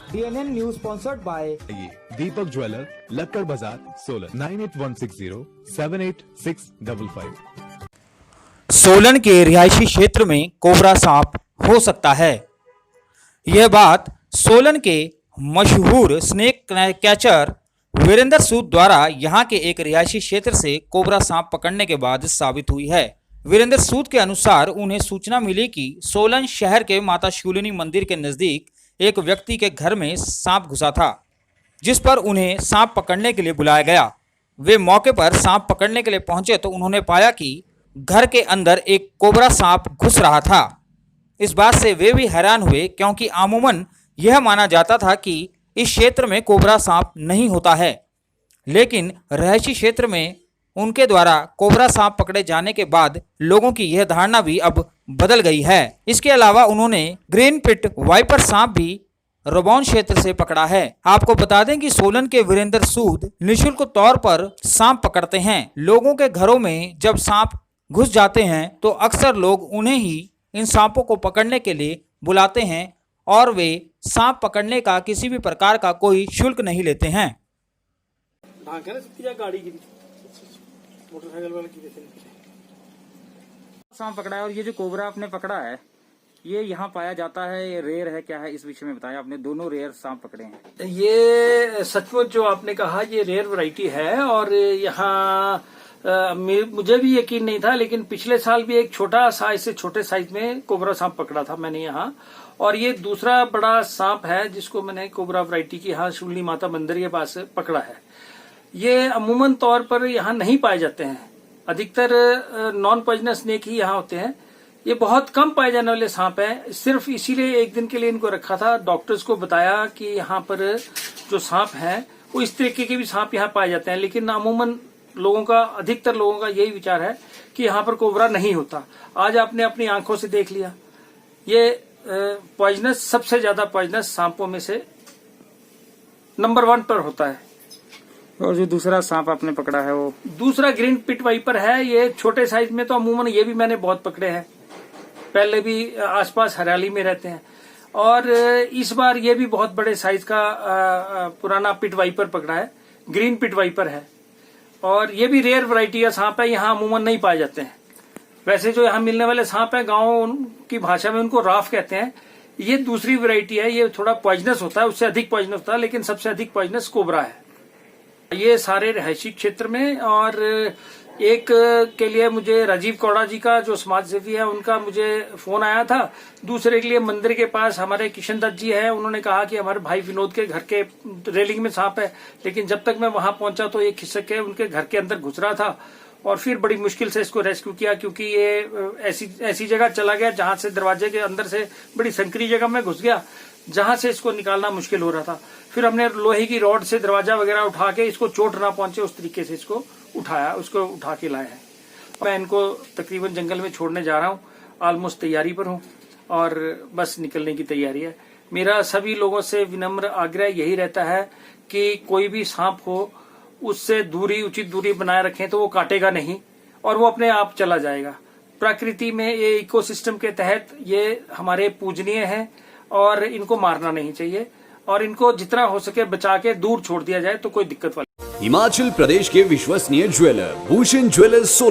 DNN News sponsored by Deepak jeweller, Lakkar Bazaar, Solan 9816078655। Solan के रिहायशी क्षेत्र में कोबरा सांप हो सकता है। यह बात सोलन के मशहूर स्नेक कैचर वीरेंद्र सूद द्वारा यहां के एक रिहायशी क्षेत्र से कोबरा सांप पकड़ने के बाद साबित हुई है। वीरेंद्र सूद के अनुसार उन्हें सूचना मिली कि सोलन शहर के माता शूलिनी मंदिर के नजदीक एक व्यक्ति के घर में सांप घुसा था, जिस पर उन्हें सांप पकड़ने के लिए बुलाया गया। वे मौके पर सांप पकड़ने के लिए पहुंचे तो उन्होंने पाया कि घर के अंदर एक कोबरा सांप घुस रहा था। इस बात से वे भी हैरान हुए, क्योंकि अमूमन यह माना जाता था कि इस क्षेत्र में कोबरा सांप नहीं होता है, लेकिन रिहायशी क्षेत्र में उनके द्वारा कोबरा सांप पकड़े जाने के बाद लोगों की यह धारणा भी अब बदल गई है। इसके अलावा उन्होंने ग्रीन पिट वाइपर सांप भी रबौन क्षेत्र से पकड़ा है। आपको बता दें कि सोलन के वीरेंद्र सूद निःशुल्क तौर पर सांप पकड़ते हैं। लोगों के घरों में जब सांप घुस जाते हैं तो अक्सर लोग उन्हें ही इन सांपों को पकड़ने के लिए बुलाते हैं और वे सांप पकड़ने का किसी भी प्रकार का कोई शुल्क नहीं लेते हैं। सांप पकड़ा है और ये जो कोबरा आपने पकड़ा है ये यहाँ पाया जाता है, ये रेयर है, क्या है, इस विषय में बताएं। आपने दोनों रेयर सांप पकड़े हैं। ये सचमुच जो आपने कहा ये रेयर वैरायटी है और यहाँ मुझे भी यकीन नहीं था, लेकिन पिछले साल भी एक छोटा साइज से छोटे साइज में कोबरा सांप पकड़ा था मैंने यहाँ। और ये दूसरा बड़ा सांप है जिसको मैंने कोबरा वैरायटी की यहाँ शूलिनी माता मंदिर के पास पकड़ा है। ये अमूमन तौर पर यहाँ नहीं पाए जाते हैं, अधिकतर नॉन पॉइजनस स्नेक ही यहाँ होते हैं। ये बहुत कम पाए जाने वाले सांप हैं, सिर्फ इसीलिए एक दिन के लिए इनको रखा था। डॉक्टर्स को बताया कि यहाँ पर जो सांप हैं वो इस तरीके के भी सांप यहाँ पाए जाते हैं, लेकिन अमूमन अधिकतर लोगों का यही विचार है कि यहाँ पर कोबरा नहीं होता। आज आपने अपनी आंखों से देख लिया, ये पॉइजनस, सबसे ज्यादा पॉइजनस सांपों में से नंबर 1 पर होता है। और जो दूसरा सांप आपने पकड़ा है वो दूसरा ग्रीन पिट वाइपर है। ये छोटे साइज में तो अमूमन ये भी मैंने बहुत पकड़े हैं, पहले भी आसपास हरियाली में रहते हैं। और इस बार ये भी बहुत बड़े साइज का पुराना पिट वाइपर पकड़ा है, ग्रीन पिट वाइपर है। और ये भी रेयर वैरायटी का सांप है, यहाँ अमूमन नहीं पाए जाते हैं। वैसे जो यहाँ मिलने वाले सांप है गाँव की भाषा में उनको राफ कहते हैं। ये दूसरी वैरायटी है, ये थोड़ा पॉइजनस होता है, उससे अधिक पॉइजनस होता है, लेकिन सबसे अधिक पॉइजनस कोबरा है। ये सारे रिहायशी क्षेत्र में। और एक के लिए मुझे राजीव कौड़ा जी का जो समाज सेवी है उनका मुझे फोन आया था। दूसरे के लिए मंदिर के पास हमारे किशन दत्त जी है, उन्होंने कहा कि हमारे भाई विनोद के घर के रेलिंग में सांप है, लेकिन जब तक मैं वहां पहुंचा तो ये खिसक के उनके घर के अंदर घुस रहा था और फिर बड़ी मुश्किल से इसको रेस्क्यू किया, क्योंकि ये ऐसी जगह चला गया जहां से दरवाजे के अंदर से बड़ी संकरी जगह में घुस गया, जहां से इसको निकालना मुश्किल हो रहा था। फिर हमने लोहे की रॉड से दरवाजा वगैरह उठा के इसको चोट ना पहुंचे उस तरीके से इसको उठा के लाया है। मैं इनको तकरीबन जंगल में छोड़ने जा रहा हूँ, ऑलमोस्ट तैयारी पर हूँ और बस निकलने की तैयारी है। मेरा सभी लोगों से विनम्र आग्रह यही रहता है कि कोई भी सांप हो उससे उचित दूरी बनाए रखें, तो वो काटेगा नहीं और वो अपने आप चला जाएगा। प्रकृति में ये इकोसिस्टम के तहत ये हमारे पूजनीय हैं और इनको मारना नहीं चाहिए और इनको जितना हो सके बचा के दूर छोड़ दिया जाए तो कोई दिक्कत वाली। हिमाचल प्रदेश के विश्वसनीय ज्वेलर भूषण ज्वेलर्स सोलन।